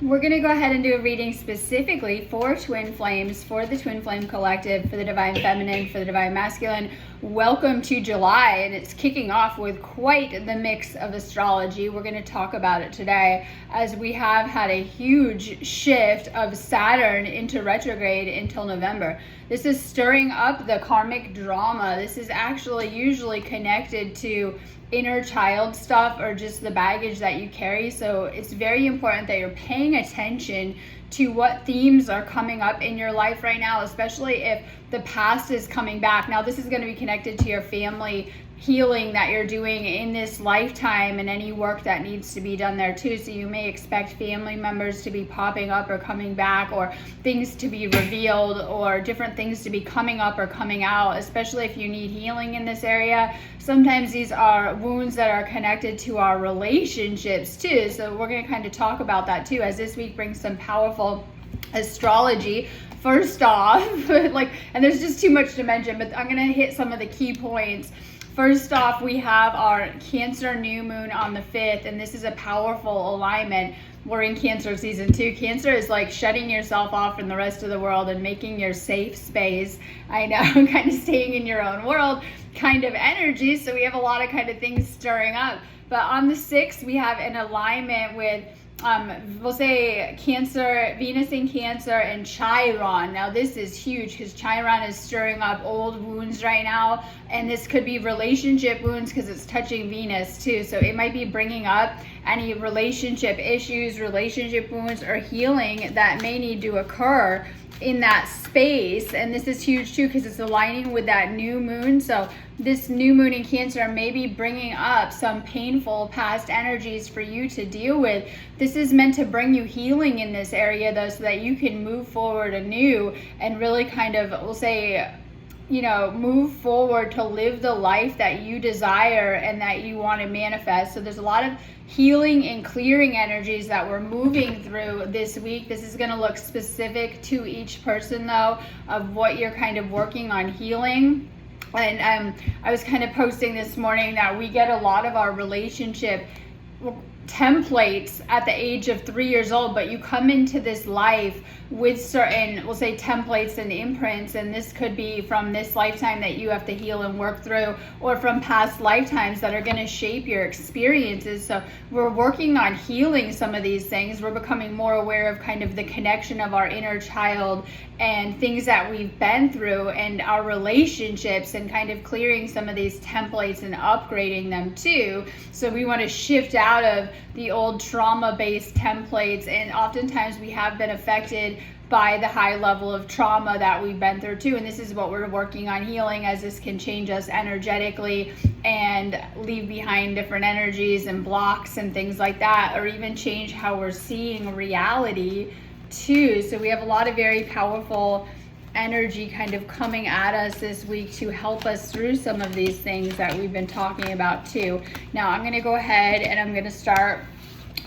We're going to go ahead and do a reading specifically for twin flames, for the twin flame collective, for the divine feminine, for the divine masculine. Welcome to July, and it's kicking off with quite the mix of astrology. We're going to talk about it today as we have had a huge shift of Saturn into retrograde until November. This is stirring up the karmic drama. This is actually usually connected to inner child stuff or just the baggage that you carry. So it's very important that you're paying attention to what themes are coming up in your life right now, especially if the past is coming back. Now, this is going to be connected to your family healing that you're doing in this lifetime and any work that needs to be done there too. So you may expect family members to be popping up or coming back, or things to be revealed, or different things to be coming up or coming out, especially if you need healing in this area. Sometimes these are wounds that are connected to our relationships too. So we're going to kind of talk about that too, as this week brings some powerful astrology. First off, and there's just too much to mention, but I'm going to hit some of the key points. First off, we have our Cancer new moon on the 5th, and this is a powerful alignment. We're in Cancer season 2. Cancer is like shutting yourself off from the rest of the world and making your safe space. I know, kind of staying in your own world kind of energy. So we have a lot of kind of things stirring up. But on the 6th, we have an alignment with we'll say Cancer, Venus in Cancer, and Chiron. Now this is huge because Chiron is stirring up old wounds right now, and this could be relationship wounds because it's touching Venus too. So it might be bringing up any relationship issues, relationship wounds, or healing that may need to occur in that space. And this is huge too because it's aligning with that new moon. So this new moon in Cancer may be bringing up some painful past energies for you to deal with. This is meant to bring you healing in this area though, so that you can move forward anew and really kind of, we'll say, move forward to live the life that you desire and that you want to manifest. So there's a lot of healing and clearing energies that we're moving through this week. This is going to look specific to each person though, of what you're kind of working on healing. And I was kind of posting this morning that we get a lot of our relationship templates at the age of 3 years old, but you come into this life with certain, we'll say, templates and imprints, and this could be from this lifetime that you have to heal and work through, or from past lifetimes that are going to shape your experiences. So we're working on healing some of these things. We're becoming more aware of kind of the connection of our inner child and things that we've been through and our relationships, and kind of clearing some of these templates and upgrading them too. So we want to shift out of the old trauma-based templates, and oftentimes we have been affected by the high level of trauma that we've been through too. And this is what we're working on healing, as this can change us energetically and leave behind different energies and blocks and things like that, or even change how we're seeing reality too. So we have a lot of very powerful energy kind of coming at us this week to help us through some of these things that we've been talking about too. Now I'm going to go ahead and I'm going to start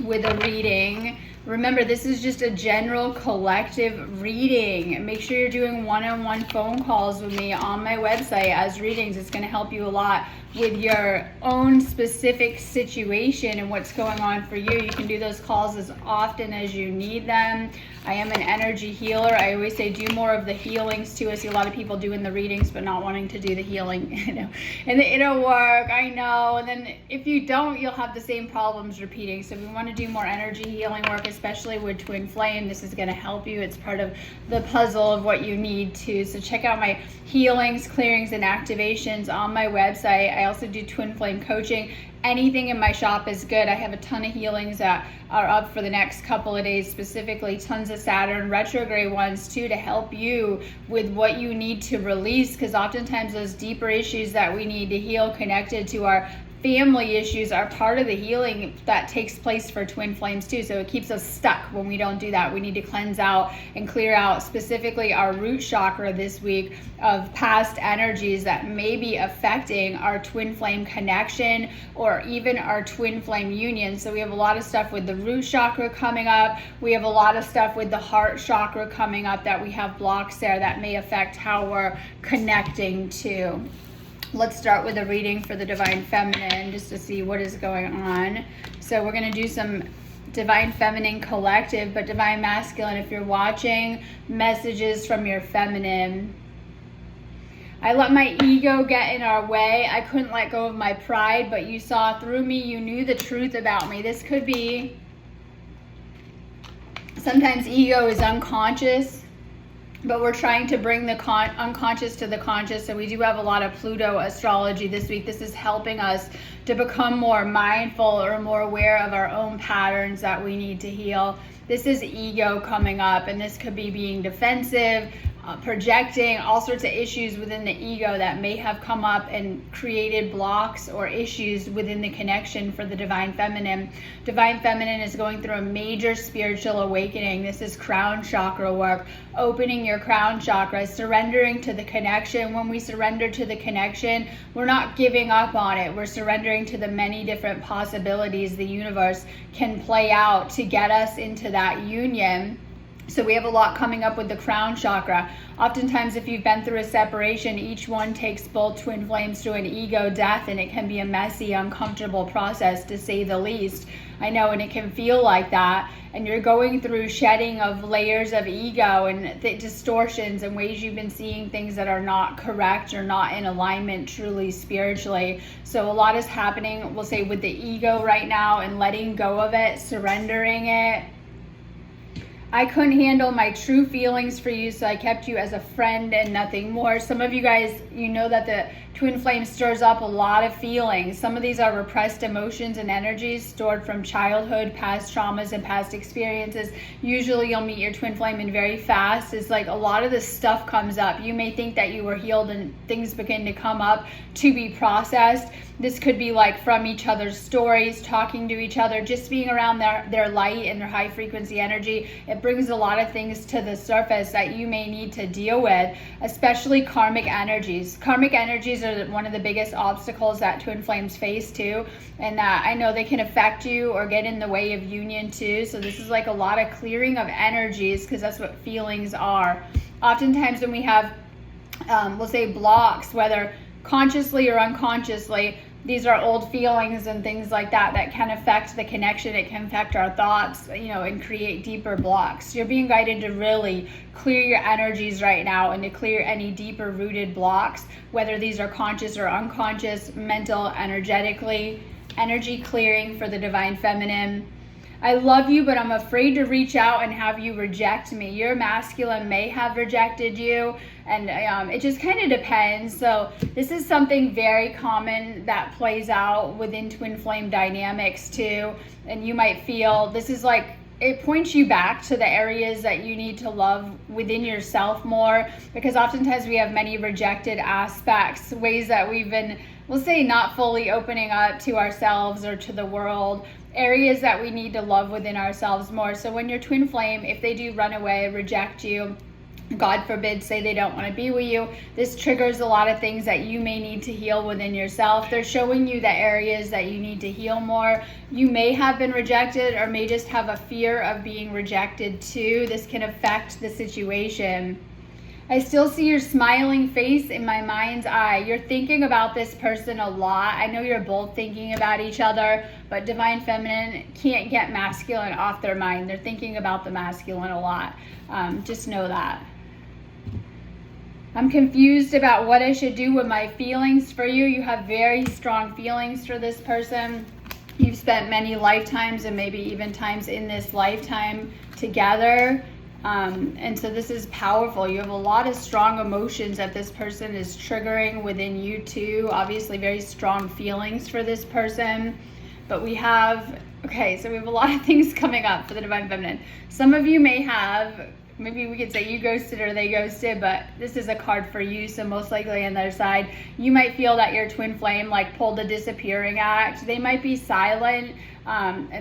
with a reading. Remember, this is just a general collective reading. Make sure you're doing one-on-one phone calls with me on my website as readings. It's going to help you a lot with your own specific situation and what's going on for you. You can do those calls as often as you need them. I am an energy healer. I always say do more of the healings too. I see a lot of people doing the readings but not wanting to do the healing, and the inner work. I know. And then if you don't, you'll have the same problems repeating. So we want to do more energy healing work, especially with twin flame. This is going to help you. It's part of the puzzle of what you need to. So check out my healings, clearings, and activations on my website. I also do twin flame coaching. Anything in my shop is good. I have a ton of healings that are up for the next couple of days, specifically tons of Saturn retrograde ones too, to help you with what you need to release, because oftentimes those deeper issues that we need to heal connected to our family issues are part of the healing that takes place for twin flames too. So it keeps us stuck when we don't do that. We need to cleanse out and clear out specifically our root chakra this week of past energies that may be affecting our twin flame connection or even our twin flame union. So we have a lot of stuff with the root chakra coming up. We have a lot of stuff with the heart chakra coming up that we have blocks there that may affect how we're connecting to. Let's start with a reading for the divine feminine just to see what is going on. So we're going to do some Divine Feminine Collective, but Divine Masculine, if you're watching, messages from your feminine. I let my ego get in our way. I couldn't let go of my pride, but you saw through me. You knew the truth about me. This could be, sometimes ego is unconscious, but we're trying to bring the unconscious to the conscious. So we do have a lot of Pluto astrology this week. This is helping us to become more mindful or more aware of our own patterns that we need to heal. This is ego coming up, and this could be being defensive, projecting, all sorts of issues within the ego that may have come up and created blocks or issues within the connection for the Divine Feminine. Divine Feminine is going through a major spiritual awakening. This is crown chakra work, opening your crown chakra, surrendering to the connection. When we surrender to the connection, we're not giving up on it. We're surrendering to the many different possibilities the universe can play out to get us into that union. So we have a lot coming up with the crown chakra. Oftentimes, if you've been through a separation, each one takes both twin flames to an ego death, and it can be a messy, uncomfortable process, to say the least. I know, and it can feel like that. And you're going through shedding of layers of ego and distortions and ways you've been seeing things that are not correct or not in alignment truly spiritually. So a lot is happening, we'll say, with the ego right now, and letting go of it, surrendering it. I couldn't handle my true feelings for you, so I kept you as a friend and nothing more. Some of you guys, you know that the twin flame stirs up a lot of feelings. Some of these are repressed emotions and energies stored from childhood, past traumas, and past experiences. Usually you'll meet your twin flame and very fast. It's like a lot of this stuff comes up. You may think that you were healed and things begin to come up to be processed. This could be like from each other's stories, talking to each other, just being around their light and their high frequency energy. It brings a lot of things to the surface that you may need to deal with, especially karmic energies. Karmic energies are one of the biggest obstacles that twin flames face too, and that I know they can affect you or get in the way of union too. So this is like a lot of clearing of energies, because that's what feelings are. Oftentimes when we have, we'll say, blocks, whether consciously or unconsciously, these are old feelings and things like that that can affect the connection. It can affect our thoughts, and create deeper blocks. You're being guided to really clear your energies right now and to clear any deeper rooted blocks, whether these are conscious or unconscious, mental, energetically. Energy clearing for the Divine Feminine. I love you, but I'm afraid to reach out and have you reject me. Your masculine may have rejected you, and it just kind of depends. So this is something very common that plays out within twin flame dynamics too. And you might feel this is like, it points you back to the areas that you need to love within yourself more, because oftentimes we have many rejected aspects, ways that we've been, we'll say, not fully opening up to ourselves or to the world, areas that we need to love within ourselves more. So when your twin flame, if they do run away, reject you, God forbid, say they don't want to be with you, this triggers a lot of things that you may need to heal within yourself. They're showing you the areas that you need to heal more. You may have been rejected, or may just have a fear of being rejected too. This can affect the situation. I still see your smiling face in my mind's eye. You're thinking about this person a lot. I know you're both thinking about each other, but Divine Feminine can't get masculine off their mind. They're thinking about the masculine a lot. Just know that. I'm confused about what I should do with my feelings for you. You have very strong feelings for this person. You've spent many lifetimes and maybe even times in this lifetime together. And so this is powerful. You have a lot of strong emotions that this person is triggering within you too. Obviously very strong feelings for this person. But we have, so we have a lot of things coming up for the Divine Feminine. Some of you may have, maybe we could say you ghosted or they ghosted, but this is a card for you. So most likely on the other side, you might feel that your twin flame pulled a disappearing act. They might be silent.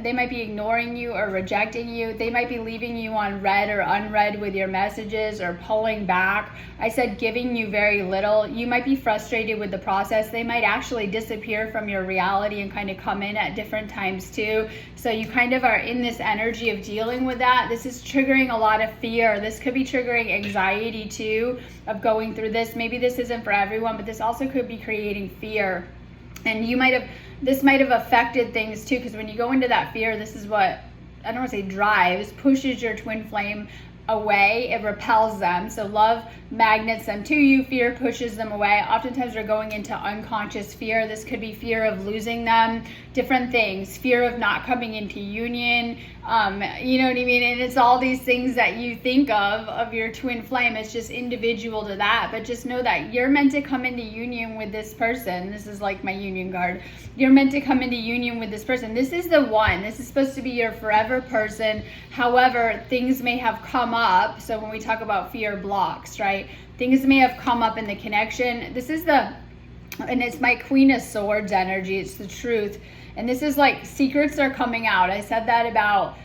They might be ignoring you or rejecting you. They might be leaving you on read or unread with your messages, or pulling back. I said giving you very little. You might be frustrated with the process. They might actually disappear from your reality and kind of come in at different times too. So you kind of are in this energy of dealing with that. This is triggering a lot of fear. This could be triggering anxiety too, of going through this. Maybe this isn't for everyone, but this also could be creating fear. And this might have affected things too, because when you go into that fear, this is what I don't want to say drives, pushes your twin flame away. It repels them. So love magnets them to you. Fear pushes them away. Oftentimes we're going into unconscious fear. This could be fear of losing them, different things, fear of not coming into union. You know what I mean? And it's all these things that you think of your twin flame. It's just individual to that. But just know that you're meant to come into union with this person. This is like my union card. You're meant to come into union with this person. This is the one. This is supposed to be your forever person. However, things may have come up. So when we talk about fear blocks, right? Things may have come up in the connection. This is and it's my Queen of Swords energy. It's the truth. And this is like secrets are coming out. I said that about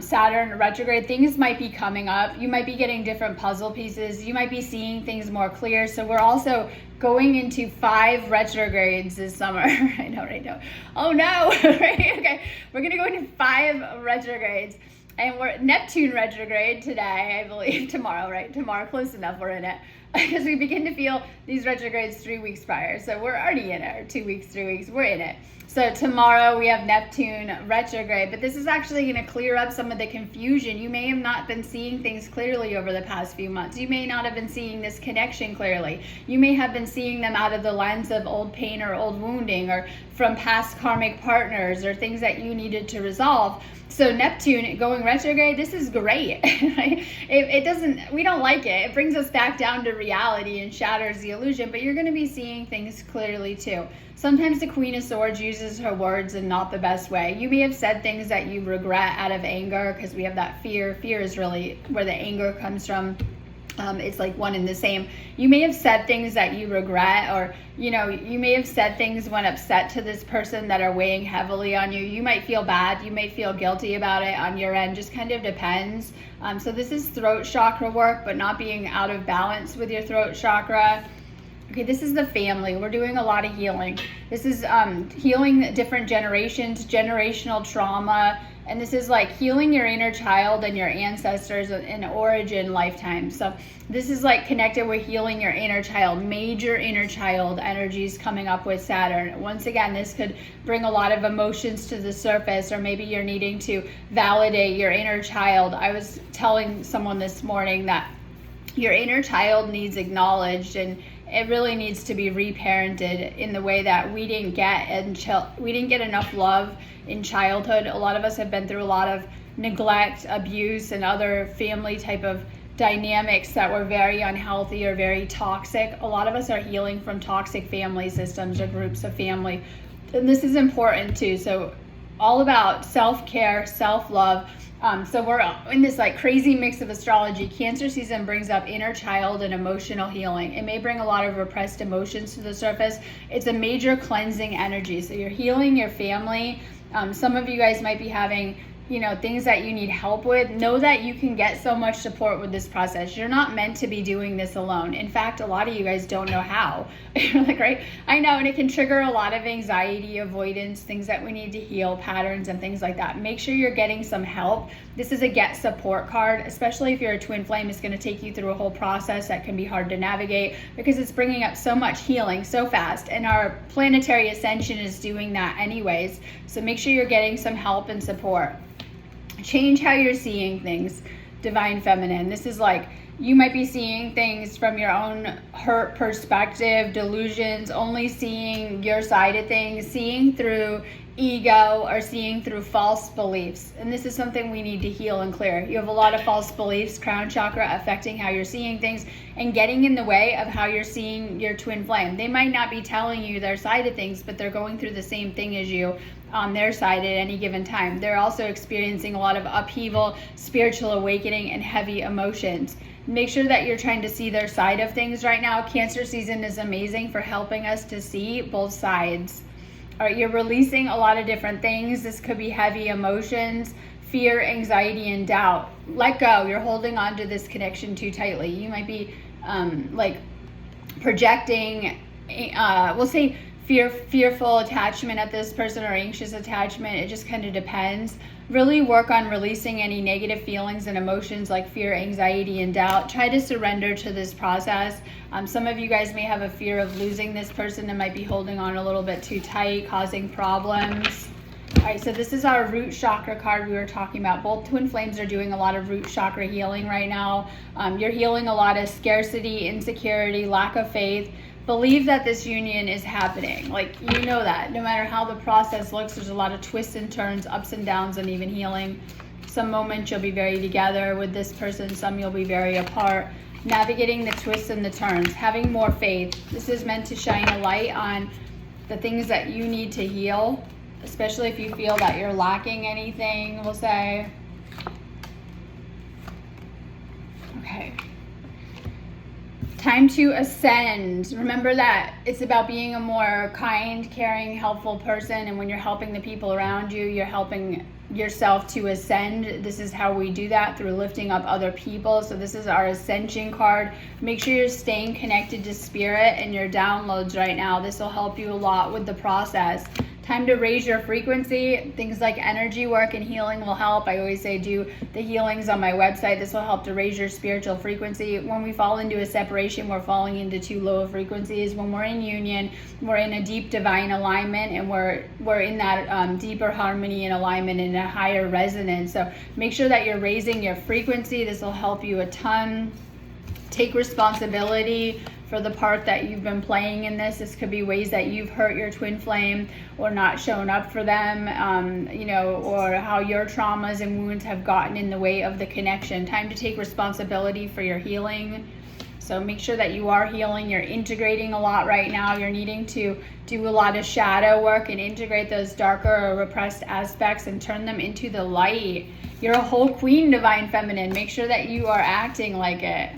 Saturn retrograde. Things might be coming up. You might be getting different puzzle pieces. You might be seeing things more clear. So we're also going into 5 retrogrades this summer. I know. Oh no. Right? Okay. We're going to go into 5 retrogrades. And we're Neptune retrograde today, I believe. Tomorrow, right? Tomorrow, close enough, we're in it. Because we begin to feel these retrogrades 3 weeks prior. So we're already in it, or 2 weeks, 3 weeks, we're in it. So tomorrow we have Neptune retrograde, but this is actually going to clear up some of the confusion. You may have not been seeing things clearly over the past few months. You may not have been seeing this connection clearly. You may have been seeing them out of the lens of old pain or old wounding, or from past karmic partners, or things that you needed to resolve. So Neptune going retrograde, this is great. Right? We don't like it. It brings us back down to reality and shatters the illusion, but you're going to be seeing things clearly too. Sometimes the Queen of Swords uses her words in not the best way. You may have said things that you regret out of anger, because we have that fear. Fear is really where the anger comes from. It's like one and the same. You may have said things that you regret, or you may have said things when upset to this person that are weighing heavily on you. You might feel bad. You may feel guilty about it on your end. Just kind of depends. So this is throat chakra work, but not being out of balance with your throat chakra. Okay, this is the family. We're doing a lot of healing. This is healing different generations, generational trauma. And this is like healing your inner child and your ancestors in origin lifetime. So this is like connected with healing your inner child, major inner child energies coming up with Saturn. Once again, this could bring a lot of emotions to the surface, or maybe you're needing to validate your inner child. I was telling someone this morning that your inner child needs acknowledged, and it really needs to be reparented in the way that we didn't get enough love in childhood. A lot of us have been through a lot of neglect, abuse, and other family type of dynamics that were very unhealthy or very toxic. A lot of us are healing from toxic family systems or groups of family. And this is important too. So all about self-care, self-love. So we're in this like crazy mix of astrology. Cancer season brings up inner child and emotional healing. It may bring a lot of repressed emotions to the surface. It's a major cleansing energy. So you're healing your family. Some of you guys might be having things that you need help with. Know that you can get so much support with this process. You're not meant to be doing this alone. In fact, a lot of you guys don't know how. You're like, right? I know, and it can trigger a lot of anxiety, avoidance, things that we need to heal, patterns and things like that. Make sure you're getting some help. This is a get support card, especially if you're a twin flame. It's going to take you through a whole process that can be hard to navigate, because it's bringing up so much healing so fast, and our planetary ascension is doing that anyways. So make sure you're getting some help and support. Change how you're seeing things, Divine Feminine. This is like, you might be seeing things from your own hurt perspective, delusions, only seeing your side of things, seeing through ego, or seeing through false beliefs. And this is something we need to heal and clear. You have a lot of false beliefs, crown chakra, affecting how you're seeing things and getting in the way of how you're seeing your twin flame. They might not be telling you their side of things, but they're going through the same thing as you on their side at any given time. They're also experiencing a lot of upheaval, spiritual awakening, and heavy emotions. Make sure that you're trying to see their side of things right now. Cancer season is amazing for helping us to see both sides. All right, you're releasing a lot of different things. This could be heavy emotions, fear, anxiety, and doubt. Let go. You're holding on to this connection too tightly. You might be like projecting, we'll say fearful attachment at this person, or anxious attachment. It just kind of depends. Really work on releasing any negative feelings and emotions like fear, anxiety, and doubt. Try to surrender to this process. Some of you guys may have a fear of losing this person and might be holding on a little bit too tight, causing problems. All right, so this is our root chakra card we were talking about. Both twin flames are doing a lot of root chakra healing right now. You're healing a lot of scarcity, insecurity, lack of faith. Believe that this union is happening. Like, you know that. No matter how the process looks, there's a lot of twists and turns, ups and downs, and even healing. Some moments you'll be very together with this person. Some you'll be very apart. Navigating the twists and the turns. Having more faith. This is meant to shine a light on the things that you need to heal, especially if you feel that you're lacking anything, we'll say. Okay. Time to ascend. Remember that it's about being a more kind, caring, helpful person. And when you're helping the people around you, you're helping yourself to ascend. This is how we do that, through lifting up other people. So this is our ascension card. Make sure you're staying connected to spirit and your downloads right now. This will help you a lot with the process. Time to raise your frequency. Things like energy work and healing will help. I always say do the healings on my website. This will help to raise your spiritual frequency. When we fall into a separation, we're falling into too low of frequencies. When we're in union, we're in a deep divine alignment, and we're in that deeper harmony and alignment in a higher resonance. So make sure that you're raising your frequency. This will help you a ton. Take responsibility for the part that you've been playing in this. This could be ways that you've hurt your twin flame or not shown up for them, or how your traumas and wounds have gotten in the way of the connection. Time to take responsibility for your healing. So make sure that you are healing. You're integrating a lot right now. You're needing to do a lot of shadow work and integrate those darker or repressed aspects and turn them into the light. You're a whole queen, divine feminine. Make sure that you are acting like it.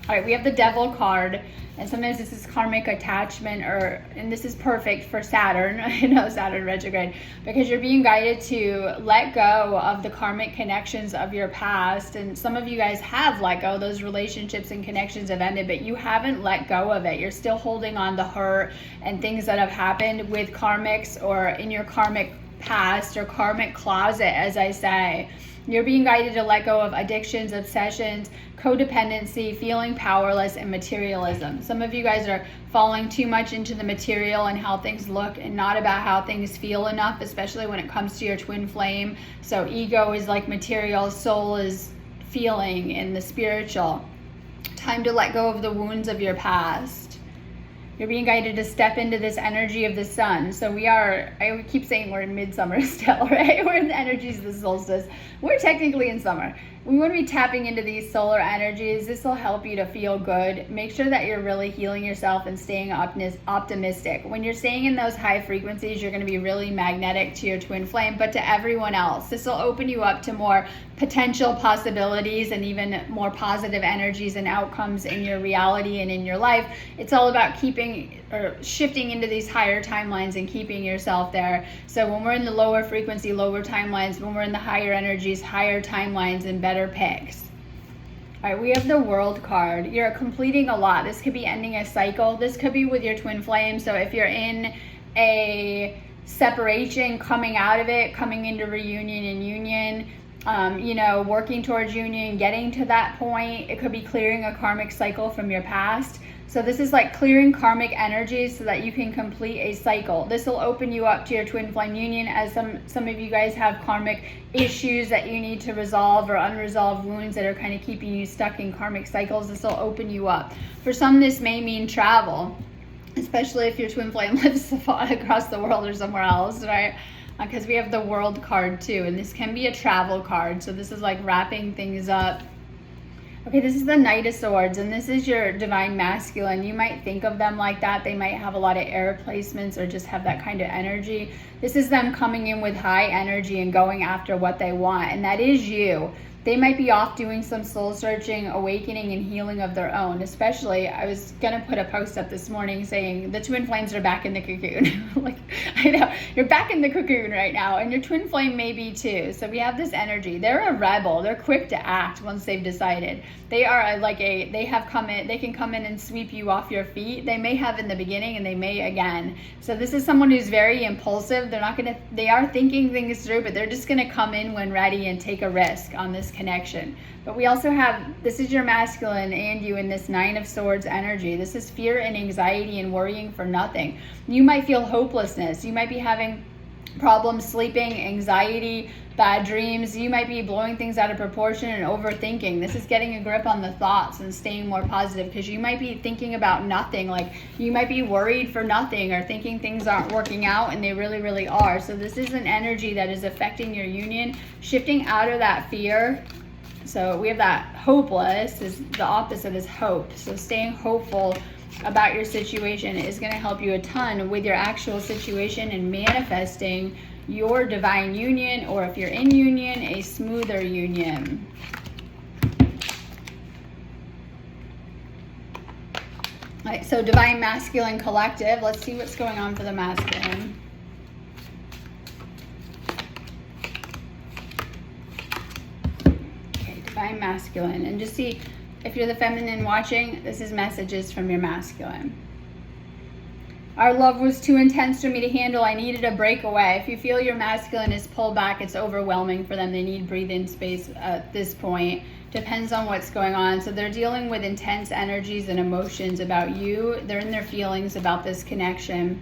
All right, we have the Devil card, and sometimes this is karmic attachment, and this is perfect for Saturn, Saturn retrograde, because you're being guided to let go of the karmic connections of your past. And some of you guys have let go. Those relationships and connections have ended, but you haven't let go of it. You're still holding on to hurt and things that have happened with karmics or in your karmic past or karmic closet, as I say. You're being guided to let go of addictions, obsessions, codependency, feeling powerless, and materialism. Some of you guys are falling too much into the material and how things look and not about how things feel enough, especially when it comes to your twin flame. So ego is like material, soul is feeling, and the spiritual. Time to let go of the wounds of your past. You're being guided to step into this energy of the sun. So I keep saying we're in midsummer still, right? We're in the energies of the solstice. We're technically in summer. We want to be tapping into these solar energies. This will help you to feel good. Make sure that you're really healing yourself and staying optimistic. When you're staying in those high frequencies, you're going to be really magnetic to your twin flame, but to everyone else. This will open you up to more potential possibilities and even more positive energies and outcomes in your reality and in your life. It's all about shifting into these higher timelines and keeping yourself there. So when we're in the lower frequency, lower timelines, when we're in the higher energies, higher timelines, and better picks. All right, we have the World card. You're completing a lot. This could be ending a cycle. This could be with your twin flame. So if you're in a separation, coming out of it, coming into reunion and union, working towards union, getting to that point. It could be clearing a karmic cycle from your past. So this is like clearing karmic energies so that you can complete a cycle. This will open you up to your twin flame union, as some of you guys have karmic issues that you need to resolve or unresolved wounds that are kind of keeping you stuck in karmic cycles. This will open you up. For some, this may mean travel, especially if your twin flame lives across the world or somewhere else, right? Because we have the World card too, and this can be a travel card. So this is like wrapping things up. Okay, this is the Knight of Swords, and this is your divine masculine. You might think of them like that. They might have a lot of air placements or just have that kind of energy. This is them coming in with high energy and going after what they want, and that is you. They might be off doing some soul searching, awakening, and healing of their own. Especially, I was going to put a post up this morning saying the twin flames are back in the cocoon. Like, I know, you're back in the cocoon right now, and your twin flame may be too. So we have this energy. They're a rebel. They're quick to act once they've decided. They are they can come in and sweep you off your feet. They may have in the beginning, and they may again. So this is someone who's very impulsive. They are thinking things through, but they're just going to come in when ready and take a risk on this connection. But we also have, this is your masculine and you in this Nine of Swords energy. This is fear and anxiety and worrying for nothing. You might feel hopelessness. You might be having problems sleeping, anxiety, bad dreams. You might be blowing things out of proportion and overthinking. This is getting a grip on the thoughts and staying more positive, because you might be thinking about nothing. Like, you might be worried for nothing or thinking things aren't working out, and they really, really are. So this is an energy that is affecting your union, shifting out of that fear. So we have that hopeless, is the opposite is hope. So staying hopeful about your situation is going to help you a ton with your actual situation and manifesting your divine union, or if you're in union, a smoother union. All right, so divine masculine collective. Let's see what's going on for the masculine. Okay, divine masculine. And just see, if you're the feminine watching, this is messages from your masculine. Our love was too intense for me to handle. I needed a breakaway. If you feel your masculine is pulled back, it's overwhelming for them. They need breathe-in space at this point. Depends on what's going on. So they're dealing with intense energies and emotions about you. They're in their feelings about this connection.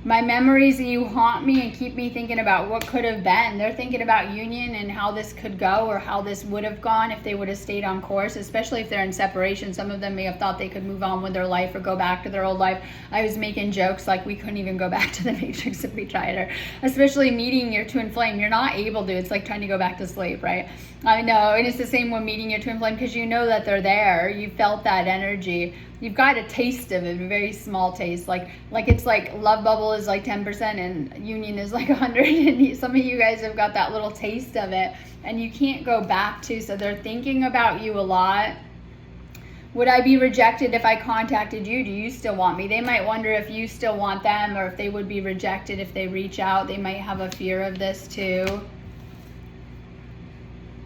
My memories of you haunt me and keep me thinking about what could have been. They're thinking about union and how this could go, or how this would have gone if they would have stayed on course, especially if they're in separation. Some of them may have thought they could move on with their life or go back to their old life. I was making jokes like we couldn't even go back to the Matrix if we tried, or especially meeting your twin flame. You're not able to. It's like trying to go back to sleep, right? I know, and it's the same when meeting your twin flame, because you know that they're there. You felt that energy. You've got a taste of it, a very small taste. Like it's like love bubble is like 10% and union is like 100. And some of you guys have got that little taste of it, and you can't go back to. So they're thinking about you a lot. Would I be rejected if I contacted you? Do you still want me? They might wonder if you still want them, or if they would be rejected if they reach out. They might have a fear of this too.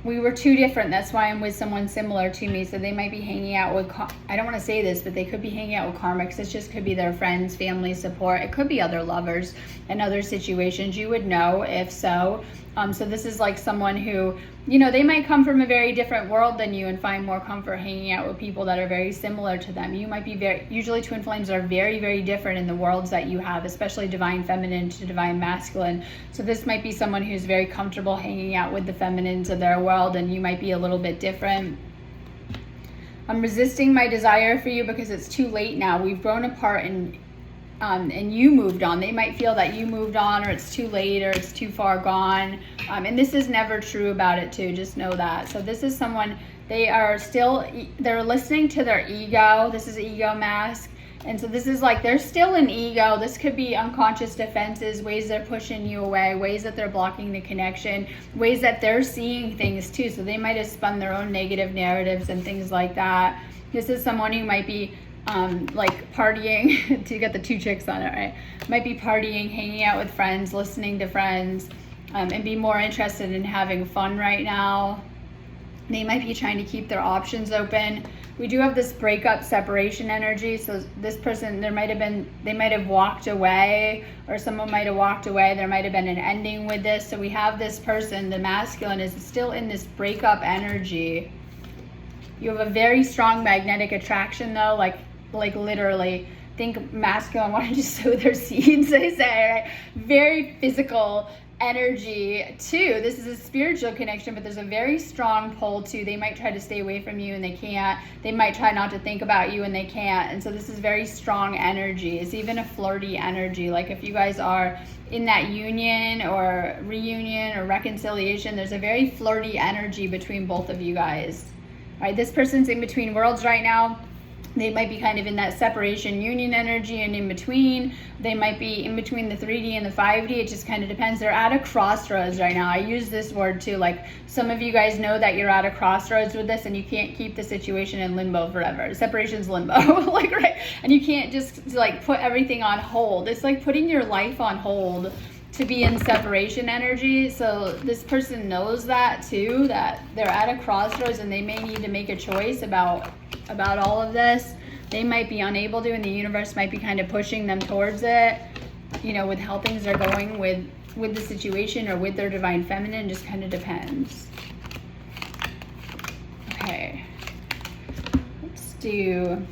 We were too different. That's why I'm with someone similar to me. So they might be hanging out with, I don't want to say this, but they could be hanging out with karmics. It just could be their friends, family support. It could be other lovers and other situations. You would know if so. So this is like someone who, you know, they might come from a very different world than you and find more comfort hanging out with people that are very similar to them. You might be usually twin flames are very, very different in the worlds that you have, especially divine feminine to divine masculine. So this might be someone who's very comfortable hanging out with the feminines of their world, and you might be a little bit different. I'm resisting my desire for you because it's too late now. We've grown apart and you moved on. They might feel that you moved on, or it's too late, or it's too far gone. And this is never true about it too. Just know that. So this is someone, they're listening to their ego. This is an ego mask. And so this is like, they're still in ego. This could be unconscious defenses, ways they're pushing you away, ways that they're blocking the connection, ways that they're seeing things too. So they might have spun their own negative narratives and things like that. This is someone who might be like partying to get the two chicks on it, right? Might be partying, hanging out with friends, listening to friends, and be more interested in having fun right now. They might be trying to keep their options open. We do have this breakup separation energy. So this person, they might have walked away, or someone might have walked away. There might have been an ending with this. So we have this person, the masculine, is still in this breakup energy. You have a very strong magnetic attraction though, like literally. Think masculine wanted to sow their seeds, they say, right? Very physical energy too. This is a spiritual connection, but there's a very strong pull too. They might try to stay away from you and they can't. They might try not to think about you and they can't. And so this is very strong energy. It's even a flirty energy. Like if you guys are in that union or reunion or reconciliation, there's a very flirty energy between both of you guys. All right, this person's in between worlds right now. They might be kind of in that separation union energy and in between. They might be in between the 3D and the 5D. It just kind of depends. They're at a crossroads right now. I use this word too. Like some of you guys know that you're at a crossroads with this and you can't keep the situation in limbo forever. Separation's limbo, like, right? And you can't just like put everything on hold. It's like putting your life on hold to be in separation energy. So this person knows that too, that they're at a crossroads and they may need to make a choice about all of this. They might be unable to, and the universe might be kind of pushing them towards it, you know, with how things are going with the situation or with their divine feminine. Just kind of depends. Okay, let's do,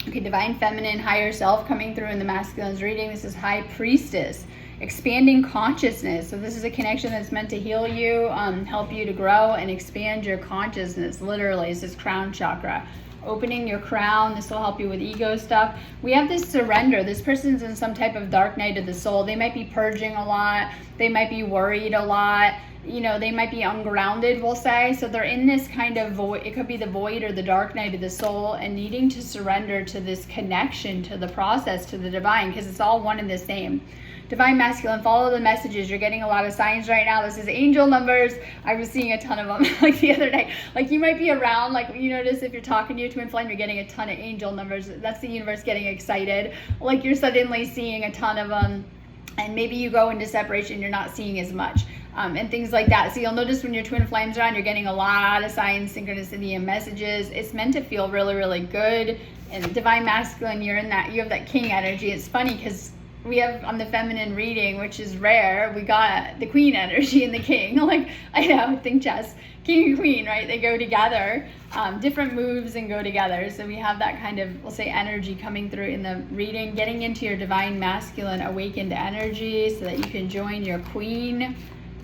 okay, divine feminine, higher self coming through in the masculine's reading. This is High Priestess. expanding consciousness. So this is a connection that's meant to heal you, help you to grow and expand your consciousness. Literally, this is crown chakra. Opening your crown. This will help you with ego stuff. We have this surrender. This person's in some type of dark night of the soul. They might be purging a lot. They might be worried a lot. You know, they might be ungrounded, we'll say. So they're in this kind of void. It could be the void or the dark night of the soul, and needing to surrender to this connection, to the process, to the divine, because it's all one and the same. Divine Masculine, follow the messages. You're getting a lot of signs right now. This is angel numbers. I was seeing a ton of them like the other day. Like you might be around, like you notice if you're talking to your twin flame, you're getting a ton of angel numbers. That's the universe getting excited. Like you're suddenly seeing a ton of them. And maybe you go into separation, you're not seeing as much. And things like that. So you'll notice when your twin flames are on, you're getting a lot of signs, synchronicity, and messages. It's meant to feel really, really good. And Divine Masculine, you're in that, you have that king energy. It's funny because we have on the feminine reading, which is rare, we got the queen energy and the king. Like, I know, think chess. King and queen, right? They go together. Different moves and go together. So we have that kind of, we'll say, energy coming through in the reading, getting into your Divine Masculine awakened energy so that you can join your queen.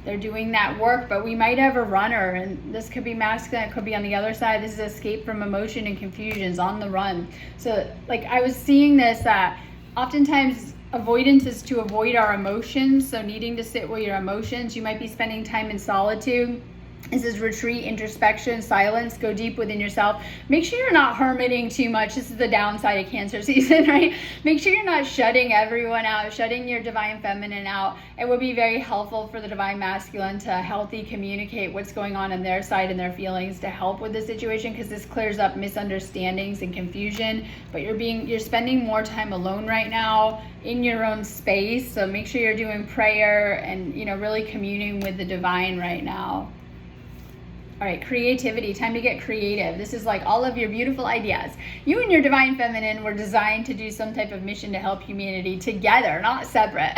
They're doing that work, but we might have a runner, and this could be masculine, it could be on the other side. This is escape from emotion and confusions, on the run. So like I was seeing this, that oftentimes avoidance is to avoid our emotions. So needing to sit with your emotions. You might be spending time in solitude. This is retreat, introspection, silence, go deep within yourself. Make sure you're not hermiting too much. This is the downside of Cancer season, right? Make sure you're not shutting everyone out, shutting your Divine Feminine out. It would be very helpful for the Divine Masculine to healthy communicate what's going on their side and their feelings to help with the situation, because this clears up misunderstandings and confusion. But you're spending more time alone right now in your own space. So make sure you're doing prayer and, really communing with the divine right now. All right, creativity, time to get creative. This is like all of your beautiful ideas. You and your Divine Feminine were designed to do some type of mission to help humanity together, not separate,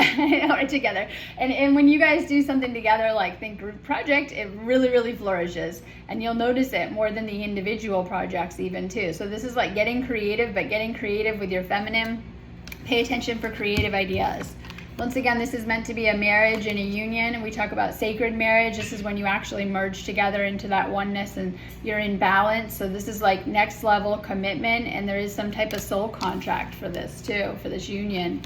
together. And when you guys do something together, like think group project, it really, really flourishes. And you'll notice it more than the individual projects even too. So this is like getting creative, but getting creative with your feminine. Pay attention for creative ideas. Once again, this is meant to be a marriage and a union, and we talk about sacred marriage. This is when you actually merge together into that oneness and you're in balance. So this is like next level commitment, and there is some type of soul contract for this too, for this union.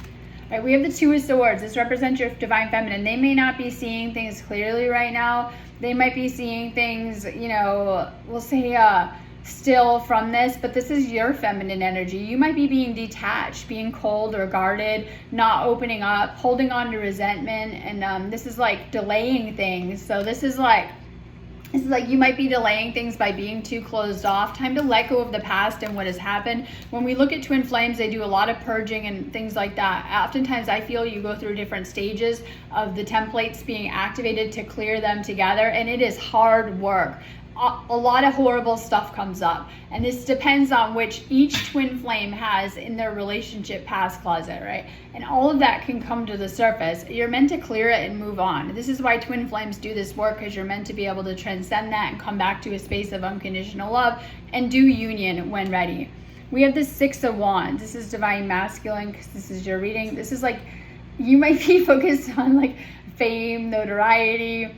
All right, we have the Two of Swords. This represents your Divine Feminine. They may not be seeing things clearly right now. They might be seeing things, we'll say, still from this, but this is your feminine energy. You might be being detached, being cold or guarded, not opening up, holding on to resentment, and this is like delaying things. So this is like you might be delaying things by being too closed off. Time to let go of the past and what has happened. When we look at twin flames, they do a lot of purging and things like that. Oftentimes I feel you go through different stages of the templates being activated to clear them together, and it is hard work. A lot of horrible stuff comes up, and this depends on which each twin flame has in their relationship past closet, right? And all of that can come to the surface. You're meant to clear it and move on. This is why twin flames do this work, because you're meant to be able to transcend that and come back to a space of unconditional love and do union when ready. We have the Six of Wands. This is Divine Masculine, because this is your reading. This is like, you might be focused on like fame, notoriety,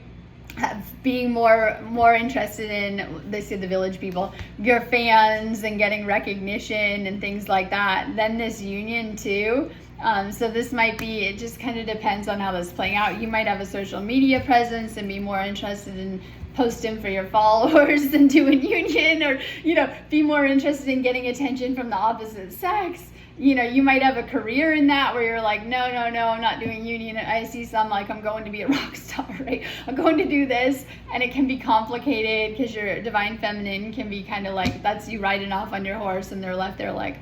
being more interested in, they say the village people, your fans and getting recognition and things like that. Then this union too. So this might be, it just kind of depends on how this is playing out. You might have a social media presence and be more interested in posting for your followers than doing union, or, be more interested in getting attention from the opposite sex. You might have a career in that where you're like, no, I'm not doing union. I see some like, I'm going to be a rock star, right? I'm going to do this. And it can be complicated because your Divine Feminine can be kind of like, that's you riding off on your horse, and they're left there like,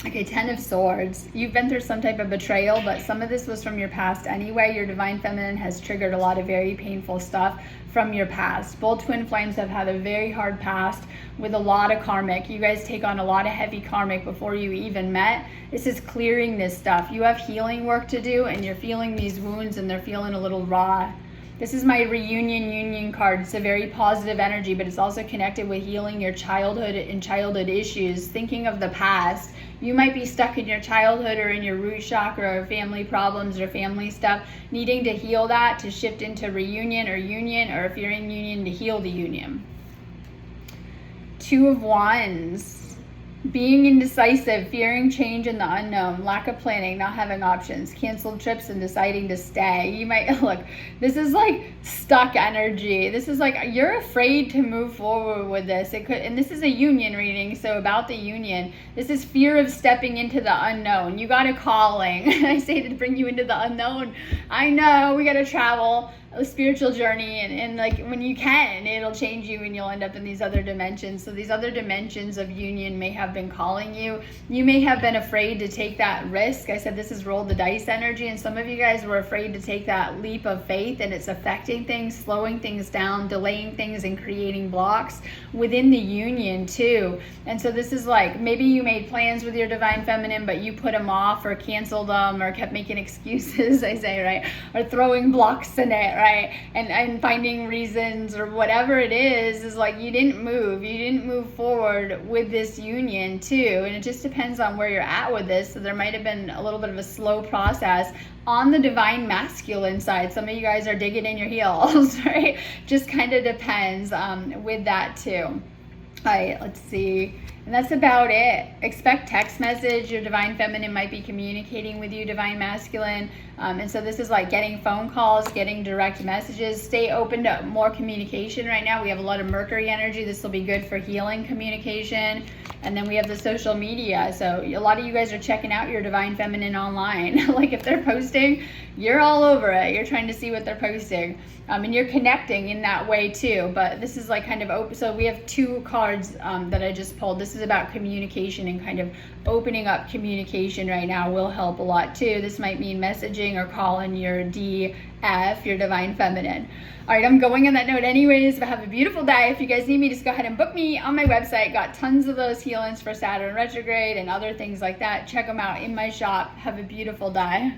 okay, Ten of Swords. You've been through some type of betrayal, but some of this was from your past anyway. Your Divine Feminine has triggered a lot of very painful stuff from your past. Both twin flames have had a very hard past with a lot of karmic. You guys take on a lot of heavy karmic before you even met. This is clearing this stuff. You have healing work to do, and you're feeling these wounds, and they're feeling a little raw. This is my reunion union card. It's a very positive energy, but it's also connected with healing your childhood and childhood issues, thinking of the past. You might be stuck in your childhood or in your root chakra or family problems or family stuff, needing to heal that to shift into reunion or union, or if you're in union, to heal the union. Two of Wands. Being indecisive, fearing change in the unknown, lack of planning, not having options, canceled trips and deciding to stay. You might, look, this is like stuck energy. This is like you're afraid to move forward with this. It could, and this is a union reading, so about the union. This is fear of stepping into the unknown. You got a calling. I say to bring you into the unknown. I know we got to travel a spiritual journey, and like when you can, it'll change you and you'll end up in these other dimensions. So these other dimensions of union may have been calling you. You may have been afraid to take that risk. I said this is roll the dice energy, and some of you guys were afraid to take that leap of faith, and it's affecting things, slowing things down, delaying things, and creating blocks within the union too. And so this is like, maybe you made plans with your divine feminine, but you put them off or canceled them or kept making excuses, I say, right? Or throwing blocks in it, right? And finding reasons or whatever it is like you didn't move forward with this union too. And it just depends on where you're at with this. So there might have been a little bit of a slow process on the divine masculine side. Some of you guys are digging in your heels, right? Just kind of depends with that too. All right, let's see. And that's about it. Expect text message. Your divine feminine might be communicating with you, divine masculine. And so this is like getting phone calls, getting direct messages. Stay open to more communication right now. We have a lot of Mercury energy. This will be good for healing communication. And then we have the social media. So a lot of you guys are checking out your divine feminine online. Like if they're posting, you're all over it. You're trying to see what they're posting. And you're connecting in that way too. But this is like kind of open. So we have two cards that I just pulled. This is about communication, and kind of opening up communication right now will help a lot too. This might mean messaging or calling your DF, your divine feminine. All right, I'm going on that note anyways, but have a beautiful day. If you guys need me, just go ahead and book me on my website. Got tons of those healings for Saturn retrograde and other things like that. Check them out in my shop. Have a beautiful day.